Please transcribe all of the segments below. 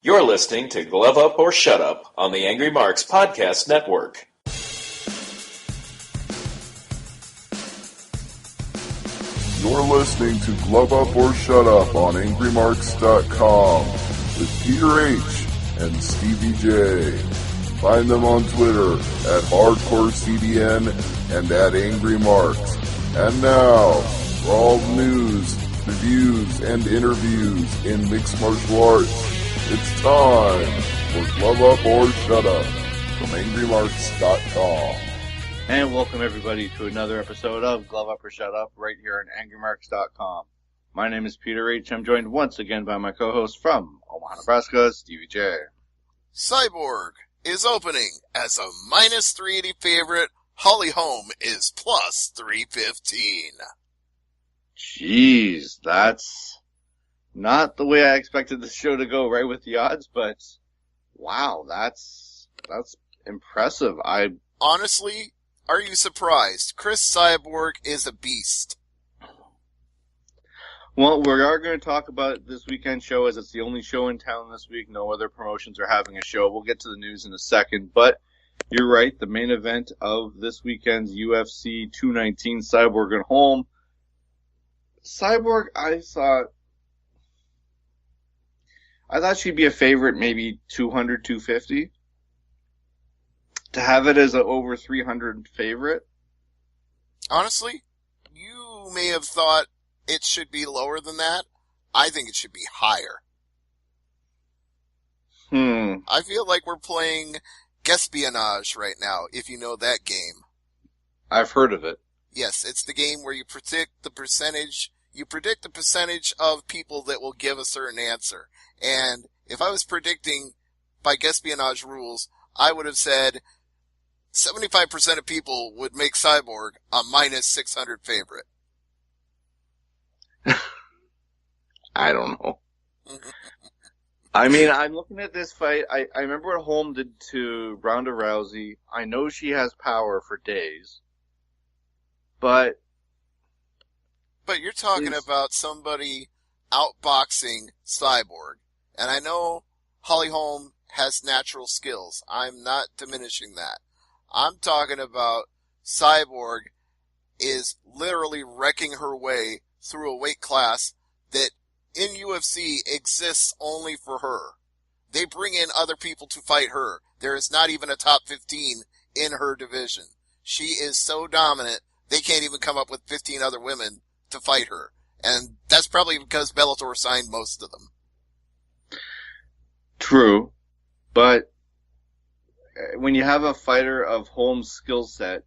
You're listening to Glove Up or Shut Up on the Angry Marks Podcast Network. You're listening to Glove Up or Shut Up on AngryMarks.com with Peter H. and Stevie J. Find them on Twitter at HardcoreCDN and at AngryMarks. And now, for all the news, reviews, and interviews in mixed martial arts, it's time for Glove Up or Shut Up from AngryMarks.com. And welcome everybody to another episode of Glove Up or Shut Up right here on AngryMarks.com. My name is Peter H. I'm joined once again by my co-host from Omaha, Nebraska, Stevie J. Cyborg is opening as a minus 380 favorite. Holm is plus 315. Jeez, that's not the way I expected the show to go, right, with the odds, but wow, that's impressive. Honestly, are you surprised? Chris Cyborg is a beast. Well, we are going to talk about this weekend show as it's the only show in town this week. No other promotions are having a show. We'll get to the news in a second, but you're right. The main event of this weekend's UFC 219, Cyborg and Holm. Cyborg, I thought she'd be a favorite, maybe 200, 250. To have it as an over 300 favorite? Honestly, you may have thought it should be lower than that. I think it should be higher. I feel like we're playing Espionage right now, if you know that game. I've heard of it. Yes, it's the game where you predict the percentage of people that will give a certain answer. And if I was predicting by Espionage rules, I would have said 75% of people would make Cyborg a minus 600 favorite. I don't know. I mean, I'm looking at this fight. I remember what Holm did to Ronda Rousey. I know she has power for days. But you're talking about somebody outboxing Cyborg. And I know Holm has natural skills. I'm not diminishing that. I'm talking about Cyborg is literally wrecking her way through a weight class that in UFC exists only for her. They bring in other people to fight her. There is not even a top 15 in her division. She is so dominant, they can't even come up with 15 other women to fight her. And that's probably because Bellator signed most of them. True. But when you have a fighter of Holm's skill set,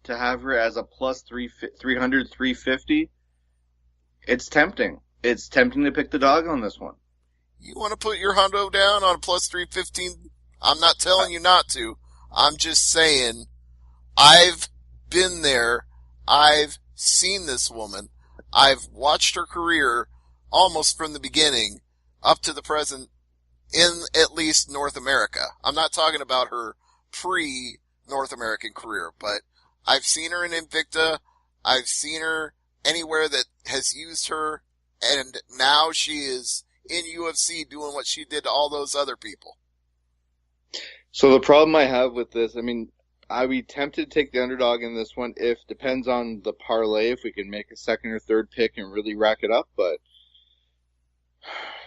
to have her as a plus 300, 350, it's tempting. It's tempting to pick the dog on this one. You want to put your hundo down on a plus 315? I'm not telling you not to. I'm just saying, I've been there. I've seen this woman. I've watched her career almost from the beginning up to the present in at least North America. I'm not talking about her pre-North American career, but I've seen her in Invicta. I've seen her anywhere that has used her, and now she is in UFC doing what she did to all those other people. So the problem I have with this, I mean, I'd be tempted to take the underdog in this one depends on the parlay, if we can make a second or third pick and really rack it up, but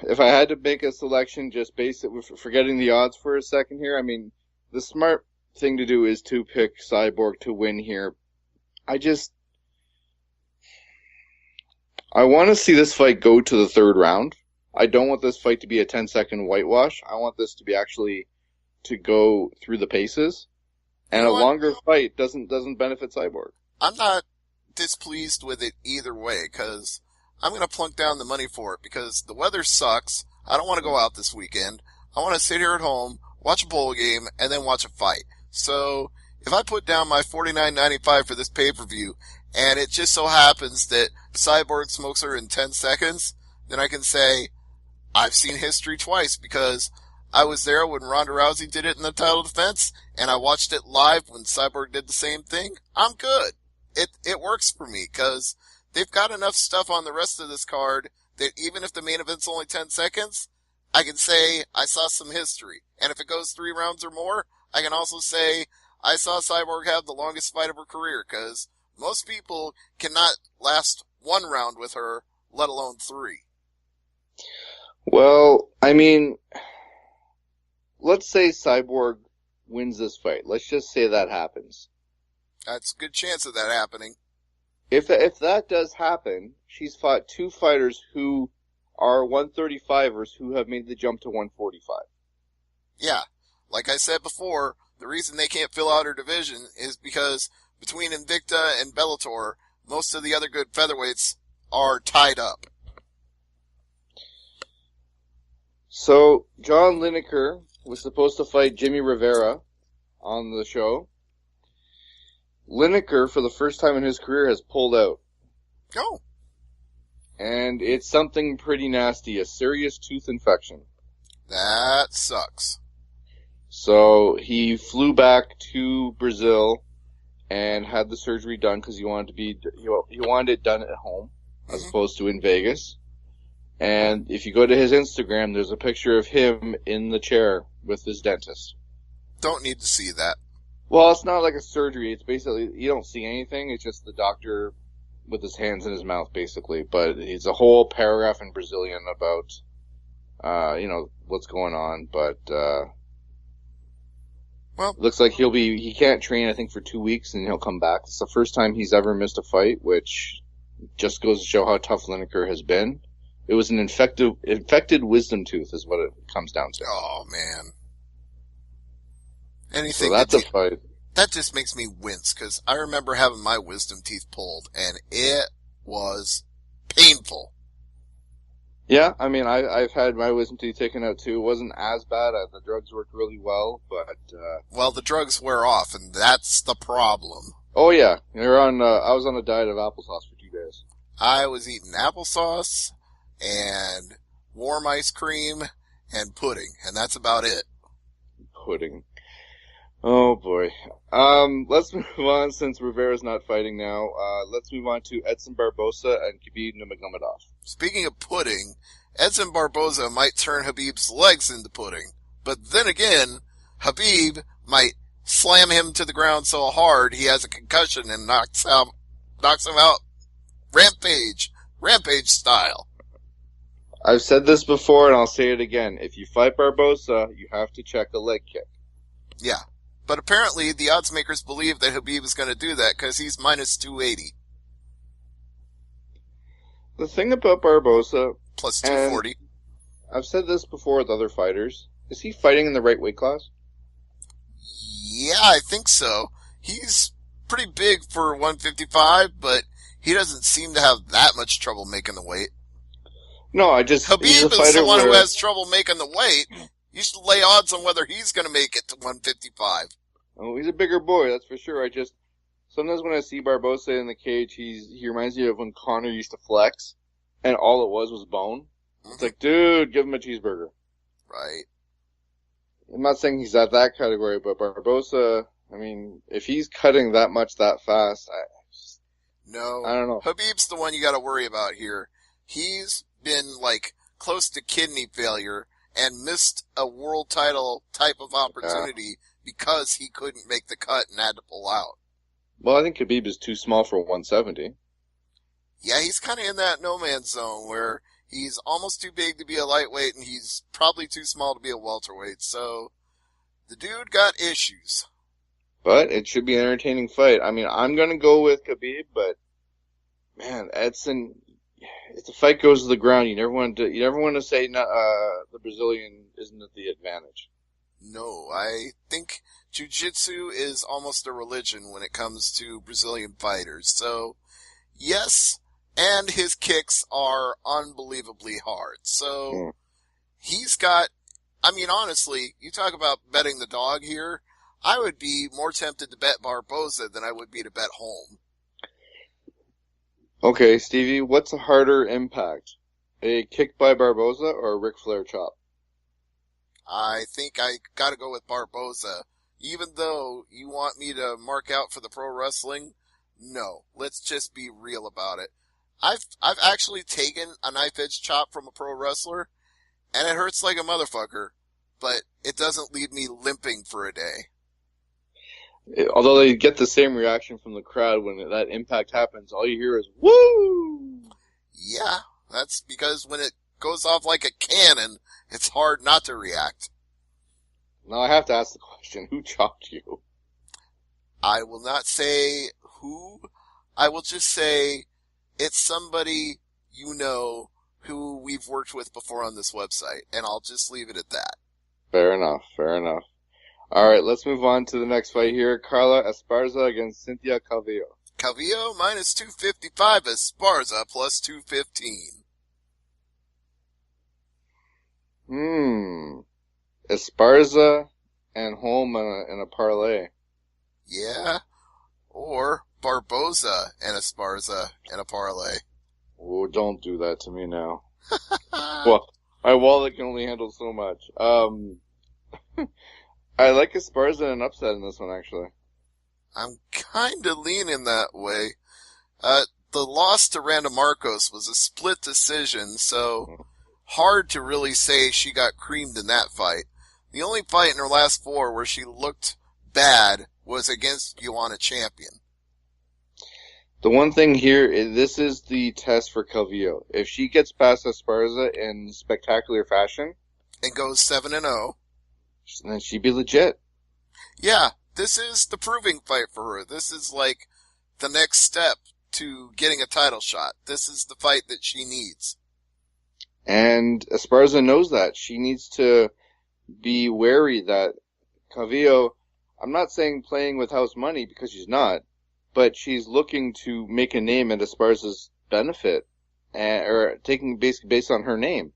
if I had to make a selection, just base it with forgetting the odds for a second here, I mean, the smart thing to do is to pick Cyborg to win here. I want to see this fight go to the third round. I don't want this fight to be a 10-second whitewash. I want this to be actually to go through the paces. And a longer fight doesn't benefit Cyborg. I'm not displeased with it either way, because I'm going to plunk down the money for it, because the weather sucks. I don't want to go out this weekend. I want to sit here at home, watch a bowl game, and then watch a fight. So if I put down my $49.95 for this pay-per-view, and it just so happens that Cyborg smokes her in 10 seconds, then I can say, I've seen history twice, because I was there when Ronda Rousey did it in the title defense, and I watched it live when Cyborg did the same thing. I'm good. It works for me, because they've got enough stuff on the rest of this card that even if the main event's only 10 seconds, I can say I saw some history. And if it goes 3 rounds or more, I can also say I saw Cyborg have the longest fight of her career, because most people cannot last 1 round with her, let alone 3. Well, I mean, let's say Cyborg wins this fight. Let's just say that happens. That's a good chance of that happening. If that does happen, she's fought 2 fighters who are 135ers who have made the jump to 145. Yeah. Like I said before, the reason they can't fill out her division is because between Invicta and Bellator, most of the other good featherweights are tied up. So, John Lineker was supposed to fight Jimmy Rivera on the show. Lineker, for the first time in his career, has pulled out. Oh. And it's something pretty nasty, a serious tooth infection. That sucks. So he flew back to Brazil and had the surgery done because he wanted it done at home as opposed to in Vegas. And if you go to his Instagram, there's a picture of him in the chair with his dentist. Don't need to see that. Well, it's not like a surgery. It's basically, you don't see anything. It's just the doctor with his hands in his mouth, basically. But it's a whole paragraph in Brazilian about, what's going on. But, well, looks like he can't train, I think, for 2 weeks and he'll come back. It's the first time he's ever missed a fight, which just goes to show how tough Lineker has been. It was an infected wisdom tooth is what it comes down to. Oh, man. Anything so that's a fight. That just makes me wince, because I remember having my wisdom teeth pulled, and it was painful. Yeah, I mean, I've had my wisdom teeth taken out too. It wasn't as bad. The drugs worked really well, but... Well, the drugs wear off, and that's the problem. Oh, yeah. I was on a diet of applesauce for 2 days. I was eating applesauce and warm ice cream and pudding, and that's about it. Pudding. Oh, boy. Let's move on, since Rivera's not fighting now. Let's move on to Edson Barboza and Khabib Nurmagomedov. Speaking of pudding, Edson Barboza might turn Khabib's legs into pudding. But then again, Khabib might slam him to the ground so hard he has a concussion and knocks him out rampage style. I've said this before and I'll say it again. If you fight Barboza, you have to check a leg kick. Yeah. But apparently the odds makers believe that Khabib is going to do that because he's minus 280. The thing about Barboza... Plus 240. I've said this before with other fighters. Is he fighting in the right weight class? Yeah, I think so. He's pretty big for 155, but he doesn't seem to have that much trouble making the weight. No, Khabib is the one who has trouble making the weight. You should lay odds on whether he's going to make it to 155. Oh, he's a bigger boy, that's for sure. Sometimes when I see Barboza in the cage, he reminds me of when Conor used to flex, and all it was bone. Mm-hmm. It's like, dude, give him a cheeseburger. Right. I'm not saying he's at that category, but Barboza, I mean, if he's cutting that much that fast, I don't know. Khabib's the one you got to worry about here. He's been close to kidney failure and missed a world title type of opportunity because he couldn't make the cut and had to pull out. Well, I think Khabib is too small for 170. Yeah, he's kind of in that no man's zone where he's almost too big to be a lightweight and he's probably too small to be a welterweight. So the dude got issues. But it should be an entertaining fight. I mean, I'm going to go with Khabib, but man, Edson, if the fight goes to the ground, you never want to say the Brazilian isn't at the advantage. No, I think jiu-jitsu is almost a religion when it comes to Brazilian fighters. So, yes, and his kicks are unbelievably hard. So, he's got, I mean, honestly, you talk about betting the dog here, I would be more tempted to bet Barboza than I would be to bet Holm. Okay, Stevie, what's a harder impact? A kick by Barboza or a Ric Flair chop? I think I gotta go with Barboza. Even though you want me to mark out for the pro wrestling, no. Let's just be real about it. I've actually taken a knife edge chop from a pro wrestler, and it hurts like a motherfucker, but it doesn't leave me limping for a day. Although they get the same reaction from the crowd when that impact happens, all you hear is, woo! Yeah, that's because when it goes off like a cannon, it's hard not to react. Now I have to ask the question, who chopped you? I will not say who. I will just say it's somebody you know who we've worked with before on this website, and I'll just leave it at that. Fair enough, fair enough. Alright, let's move on to the next fight here. Carla Esparza against Cynthia Calvillo. Calvillo minus 255, Esparza plus 215. Esparza and Holm in a parlay. Yeah. Or Barboza and Esparza in a parlay. Oh, don't do that to me now. Well, my wallet can only handle so much. I like Esparza in an upset in this one, actually. I'm kinda leaning that way. The loss to Randa Marcos was a split decision, so hard to really say she got creamed in that fight. The only fight in her last 4 where she looked bad was against Joanna Champion. The one thing here is this is the test for Calvillo. If she gets past Esparza in spectacular fashion and goes 7-0, then she'd be legit. Yeah, this is the proving fight for her. This is like the next step to getting a title shot. This is the fight that she needs. And Esparza knows that. She needs to be wary that Calvillo, I'm not saying playing with house money because she's not, but she's looking to make a name at Esparza's benefit, or taking based on her name.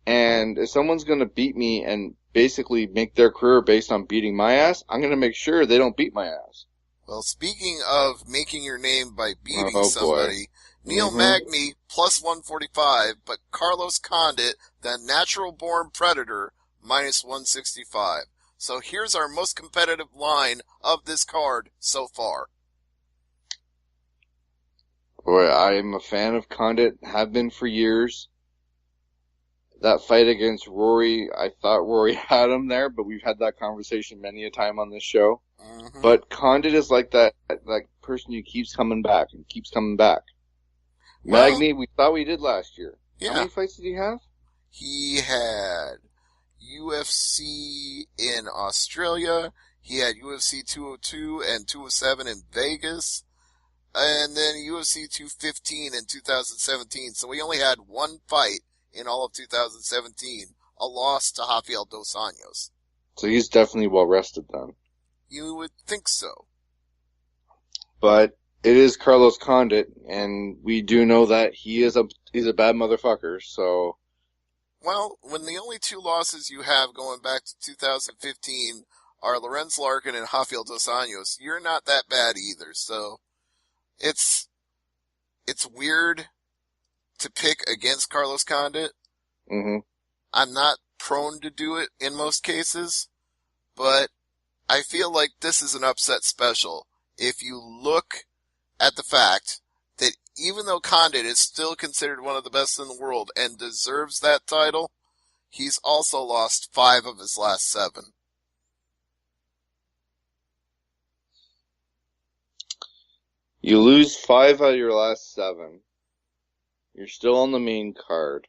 And if someone's going to beat me and basically make their career based on beating my ass, I'm going to make sure they don't beat my ass. Well, speaking of making your name by beating somebody, boy. Neil Magny plus 145, but Carlos Condit, the natural-born predator, minus 165. So here's our most competitive line of this card so far. Boy, I am a fan of Condit, have been for years. That fight against Rory, I thought Rory had him there, but we've had that conversation many a time on this show. Mm-hmm. But Condit is like that person who keeps coming back and keeps coming back. Well, Magny, we thought we did last year. Yeah. How many fights did he have? He had UFC in Australia. He had UFC 202 and 207 in Vegas. And then UFC 215 in 2017. So we only had one fight in all of 2017, a loss to Rafael Dos Anjos. So he's definitely well rested then. You would think so. But it is Carlos Condit, and we do know that he's a bad motherfucker, so... Well, when the only 2 losses you have going back to 2015 are Lorenz Larkin and Rafael Dos Anjos, you're not that bad either, so... It's weird to pick against Carlos Condit. Mm-hmm. I'm not prone to do it in most cases, but I feel like this is an upset special. If you look at the fact that even though Condit is still considered one of the best in the world and deserves that title, he's also lost 5 of his last 7. You lose 5 out of your last 7. You're still on the main card.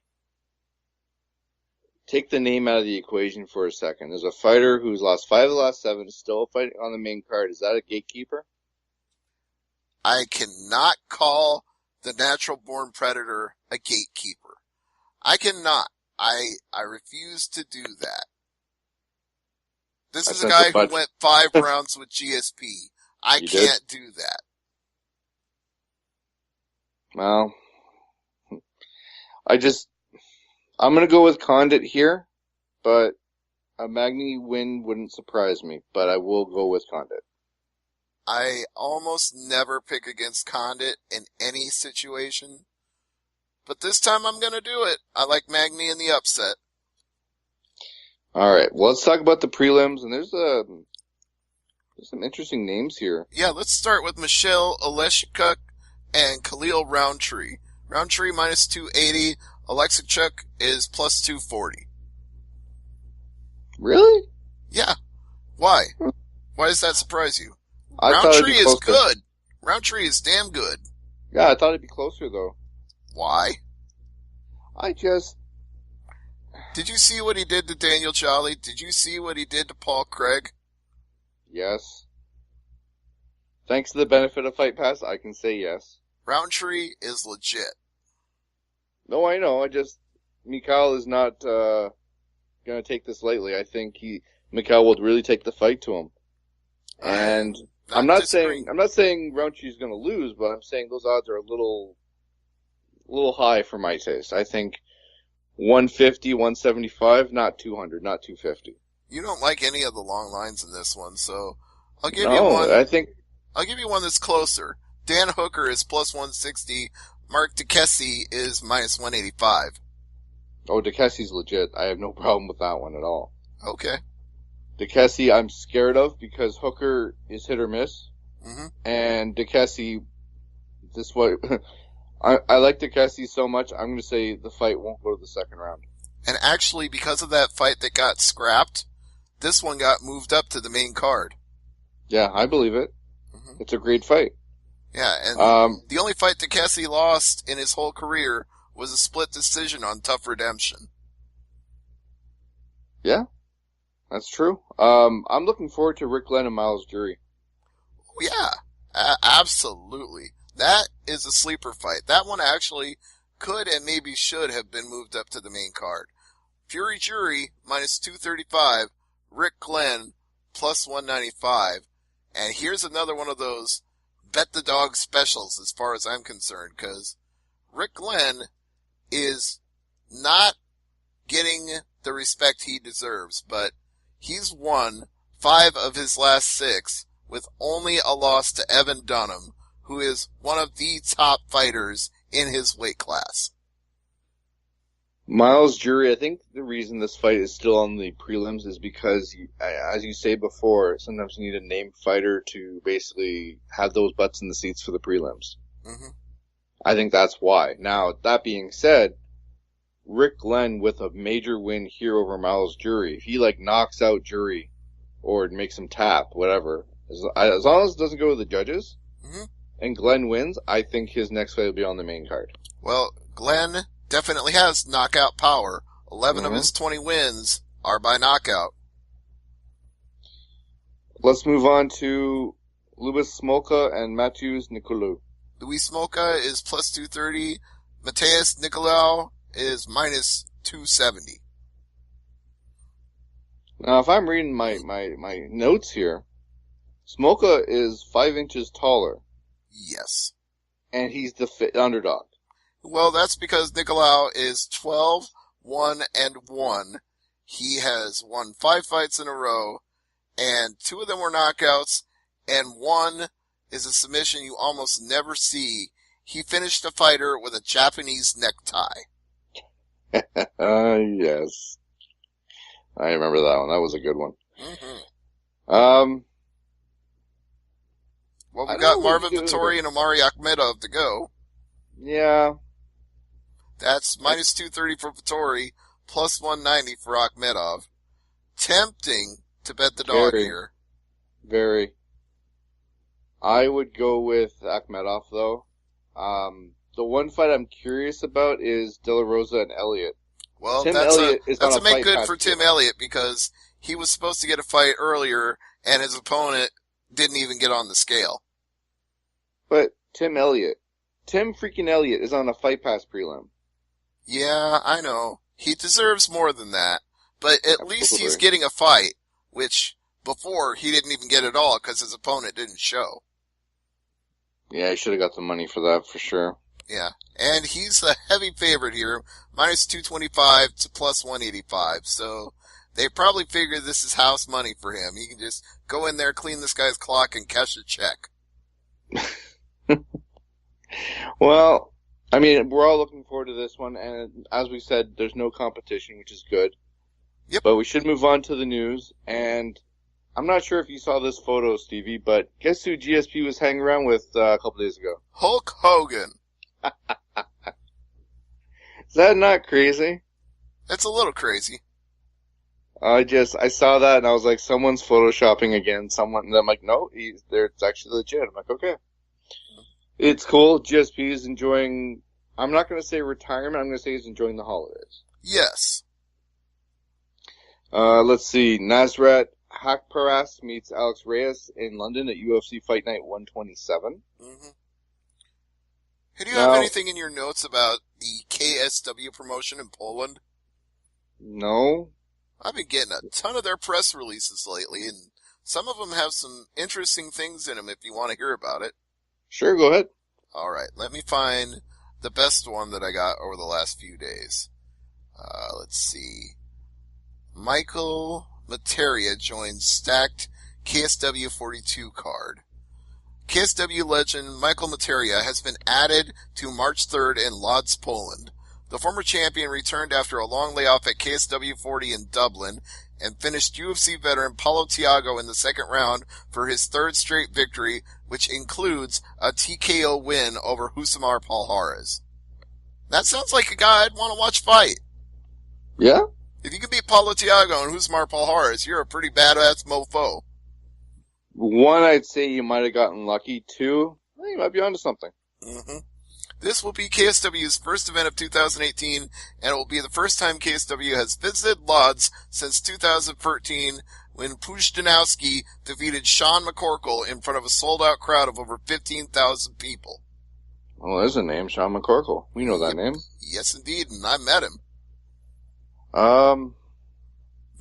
Take the name out of the equation for a second. There's a fighter who's lost 5 of the last 7, still fighting on the main card. Is that a gatekeeper? I cannot call the natural-born predator a gatekeeper. I cannot. I refuse to do that. This is a guy who went 5 rounds with GSP. I can't do that. Well, I'm going to go with Condit here, but a Magny win wouldn't surprise me, but I will go with Condit. I almost never pick against Condit in any situation, but this time I'm going to do it. I like Magny in the upset. Alright, well, let's talk about the prelims, and there's some interesting names here. Yeah, let's start with Michelle Oleshchuk and Khalil Roundtree. Roundtree minus 280. Oleksichuk is plus 240. Really? Yeah. Why? Why does that surprise you? I thought it'd Roundtree be is closer. good. Roundtree is damn good. Yeah, I thought it'd be closer, though. Why? Did you see what he did to Daniel Jolly? Did you see what he did to Paul Craig? Yes. Thanks to the benefit of Fight Pass, I can say yes. Roundtree is legit. No, I know. Mikhail is not going to take this lightly. I think Mikhail will really take the fight to him. And I'm not saying Roundtree's going to lose, but I'm saying those odds are a little high for my taste. I think 150, 175, not 200, not 250. You don't like any of the long lines in this one, so I'll give you one. I'll give you one that's closer. Dan Hooker is plus 160. Mark DeKessie is minus 185. Oh, DeKessie's legit. I have no problem with that one at all. Okay. DeKessie I'm scared of because Hooker is hit or miss. Mm-hmm. And DeKessie, I like DeKessie so much, I'm going to say the fight won't go to the second round. And actually, because of that fight that got scrapped, this one got moved up to the main card. Yeah, I believe it. Mm-hmm. It's a great fight. Yeah, and the only fight DeKessie lost in his whole career was a split decision on Tough Redemption. Yeah, that's true. I'm looking forward to Rick Glenn and Miles Jury. Yeah, absolutely. That is a sleeper fight. That one actually could and maybe should have been moved up to the main card. Fury Jury, minus 235. Rick Glenn, plus 195. And here's another one of those bet the dog specials as far as I'm concerned, because Rick Glenn is not getting the respect he deserves, but he's won 5 of his last 6 with only a loss to Evan Dunham, who is one of the top fighters in his weight class. Miles Jury, I think the reason this fight is still on the prelims is because, as you say before, sometimes you need a named fighter to basically have those butts in the seats for the prelims. Mm-hmm. I think that's why. Now, that being said, Rick Glenn with a major win here over Miles Jury, if he knocks out Jury or makes him tap, whatever, as long as it doesn't go to the judges, mm-hmm. and Glenn wins, I think his next fight will be on the main card. Well, Glenn definitely has knockout power. 11 of his 20 wins are by knockout. Let's move on to Louis Smolka and Matthews Nicolau. Louis Smolka is plus 230. Mateus Nicolau is minus 270. Now, if I'm reading my notes here, Smolka is 5 inches taller. Yes. And he's the underdog. Well, that's because Nicolau is 12-1-1. He has won 5 fights in a row, and 2 of them were knockouts, and 1 is a submission you almost never see. He finished a fighter with a Japanese necktie. Yes. I remember that one. That was a good one. Mm-hmm. Well, we got Marvin Vettori and Omari Akhmedov to go. Yeah. That's minus 230 for Vettori, plus 190 for Akhmedov. Tempting to bet the dog here. Very. I would go with Akhmedov, though. The one fight I'm curious about is De La Rosa and Elliott. Well, that's a make good for Tim Elliott because he was supposed to get a fight earlier, and his opponent didn't even get on the scale. But Tim freaking Elliott is on a Fight Pass prelim. Yeah, I know. He deserves more than that. But at least he's getting a fight, which before he didn't even get at all because his opponent didn't show. Yeah, he should have got the money for that for sure. Yeah, and he's a heavy favorite here, minus 225 to plus 185. So they probably figure this is house money for him. He can just go in there, clean this guy's clock, and cash a check. Well, I mean, we're all looking forward to this one, and as we said, there's no competition, which is good. Yep. But we should move on to the news, and I'm not sure if you saw this photo, Stevie, but guess who GSP was hanging around with a couple days ago? Hulk Hogan. Is that not crazy? It's a little crazy. I saw that and I was like, someone's photoshopping again. And I'm like, no, it's actually legit. I'm like, okay. It's cool. GSP is enjoying, I'm not going to say retirement, I'm going to say he's enjoying the holidays. Yes. Let's see. Nasrat Hakparas meets Alex Reyes in London at UFC Fight Night 127. Mm-hmm. Hey, do you have anything in your notes about the KSW promotion in Poland? No. I've been getting a ton of their press releases lately, and some of them have some interesting things in them if you want to hear about it. Sure, go ahead. All right, let me find the best one that I got over the last few days. Let's see. Michael Materia joins stacked KSW 42 card. KSW legend Michael Materia has been added to March 3rd in Lodz, Poland. The former champion returned after a long layoff at KSW 40 in Dublin and finished UFC veteran Paulo Thiago in the second round for his third straight victory, which includes a TKO win over Husamar Palhares. That sounds like a guy I'd want to watch fight. Yeah? If you can beat Paulo Thiago and Husamar Palhares, you're a pretty badass mofo. One, I'd say you might have gotten lucky. Two, you might be onto something. Mm-hmm. This will be KSW's first event of 2018, and it will be the first time KSW has visited Lodz since 2013, when Pushdanowski defeated Sean McCorkle in front of a sold-out crowd of over 15,000 people. Well, there's a name, Sean McCorkle. We know that name. Yes, indeed, and I met him. In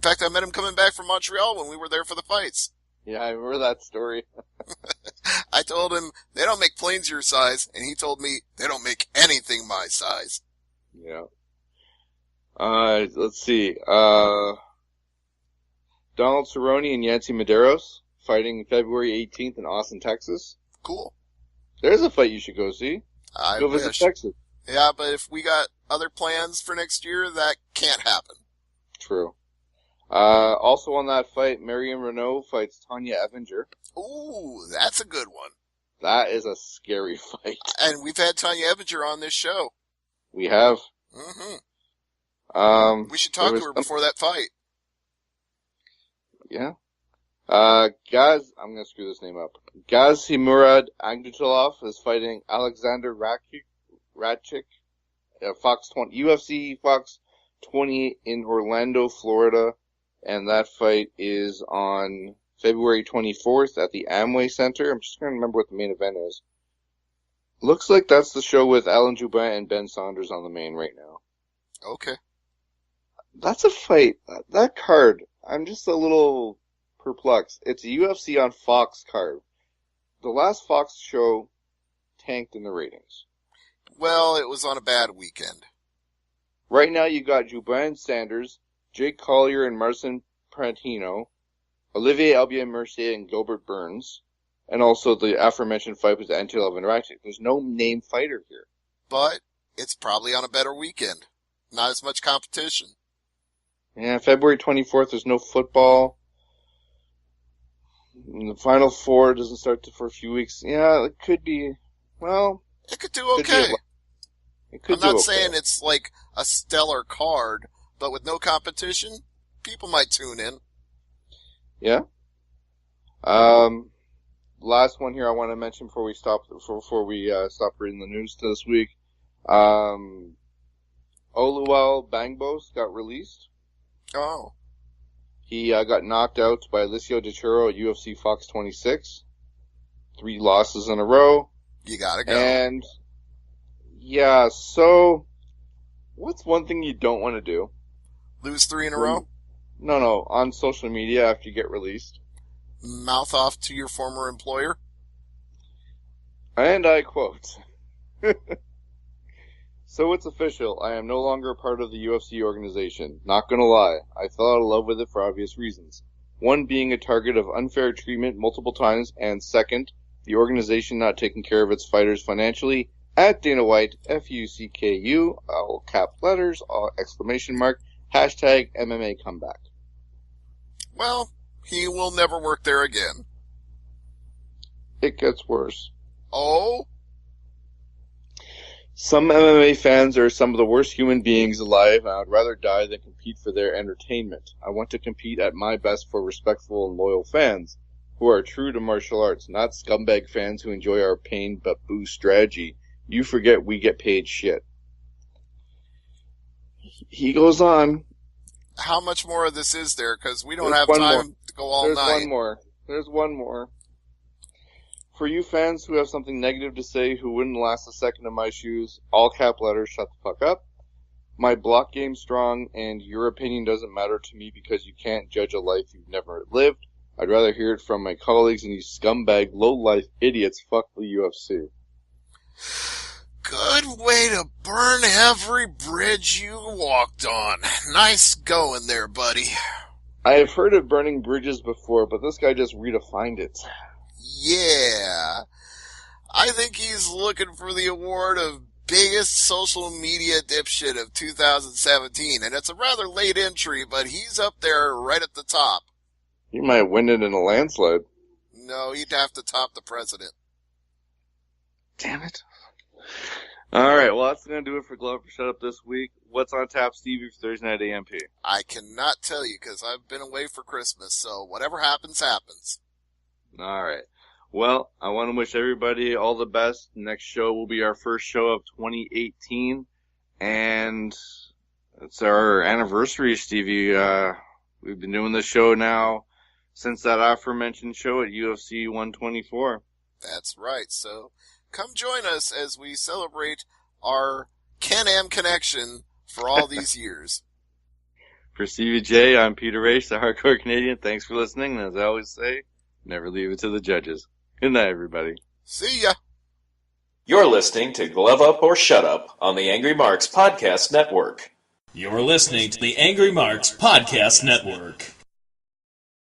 fact, I met him coming back from Montreal when we were there for the fights. Yeah, I remember that story. I told him, they don't make planes your size, and he told me, they don't make anything my size. Yeah. Let's see. Donald Cerrone and Yancy Medeiros fighting February 18th in Austin, Texas. Cool. There's a fight you should go see. Go visit Texas. Yeah, but if we got other plans for next year, that can't happen. True. Also on that fight, Marion Renault fights Tanya Evinger. Ooh, that's a good one. That is a scary fight. And we've had Tanya Evinger on this show. We have. Mm-hmm. We should talk to her before that fight. Yeah. Gaz, I'm gonna screw this name up. Gazimurad Angdutalov is fighting Alexander Ratchik, UFC Fox 20 in Orlando, Florida. And that fight is on February 24th at the Amway Center. I'm just going to remember what the main event is. Looks like that's the show with Alan Jubin and Ben Saunders on the main right now. Okay. That's a fight. That card, I'm just a little perplexed. It's a UFC on Fox card. The last Fox show tanked in the ratings. Well, it was on a bad weekend. Right now you got Jubin Sanders, Jake Collier and Marcin Prantino, Olivier Albion-Mercier and Gilbert Burns, and also the aforementioned fight with Antonov and Ratchet. There's no name fighter here. But it's probably on a better weekend. Not as much competition. Yeah, February 24th, there's no football. And the Final Four doesn't start for a few weeks. Yeah, it could be, well... It could do okay. I'm not saying it's like a stellar card, but with no competition, people might tune in. Yeah. Last one here I want to mention before we stop reading the news this week. Oluwal Bangbos got released. Oh. He got knocked out by Alicio De Churo at UFC Fox 26. 3 losses in a row. You gotta go. And yeah, so what's one thing you don't want to do? Lose 3 in a row? No, on social media after you get released. Mouth off to your former employer? And I quote, "So it's official. I am no longer a part of the UFC organization. Not gonna lie, I fell out of love with it for obvious reasons. One, being a target of unfair treatment multiple times, and second, the organization not taking care of its fighters financially. At Dana White, FUCKU, all cap letters, all exclamation mark, hashtag MMA comeback." Well, he will never work there again. It gets worse. Oh? Some MMA fans are some of the worst human beings alive, and I would rather die than compete for their entertainment. I want to compete at my best for respectful and loyal fans who are true to martial arts, not scumbag fans who enjoy our pain but boo strategy. You forget we get paid shit. He goes on. How much more of this is there? Because we don't There's have one time more. to go all There's night. There's one more. For you fans who have something negative to say who wouldn't last a second in my shoes, all cap letters, shut the fuck up. My block game's strong, and your opinion doesn't matter to me because you can't judge a life you've never lived. I'd rather hear it from my colleagues and you scumbag, low-life idiots. Fuck the UFC. Good way to burn every bridge you walked on. Nice going there, buddy. I have heard of burning bridges before, but this guy just redefined it. Yeah. I think he's looking for the award of biggest social media dipshit of 2017, and it's a rather late entry, but he's up there right at the top. He might win it in a landslide. No, he'd have to top the president. Damn it. Alright, well that's going to do it for Glove for Shut Up this week. What's on tap, Stevie, for Thursday Night AMP? I cannot tell you because I've been away for Christmas, so whatever happens, happens. Alright. Well, I want to wish everybody all the best. Next show will be our first show of 2018, and it's our anniversary, Stevie. We've been doing this show now since that aforementioned show at UFC 124. That's right, so come join us as we celebrate our Can-Am connection for all these years. For Stevie J, I'm Peter H., the Hardcore Canadian. Thanks for listening, and as I always say, never leave it to the judges. Good night, everybody. See ya! You're listening to Glove Up or Shut Up on the Angry Marks Podcast Network. You're listening to the Angry Marks Podcast Network.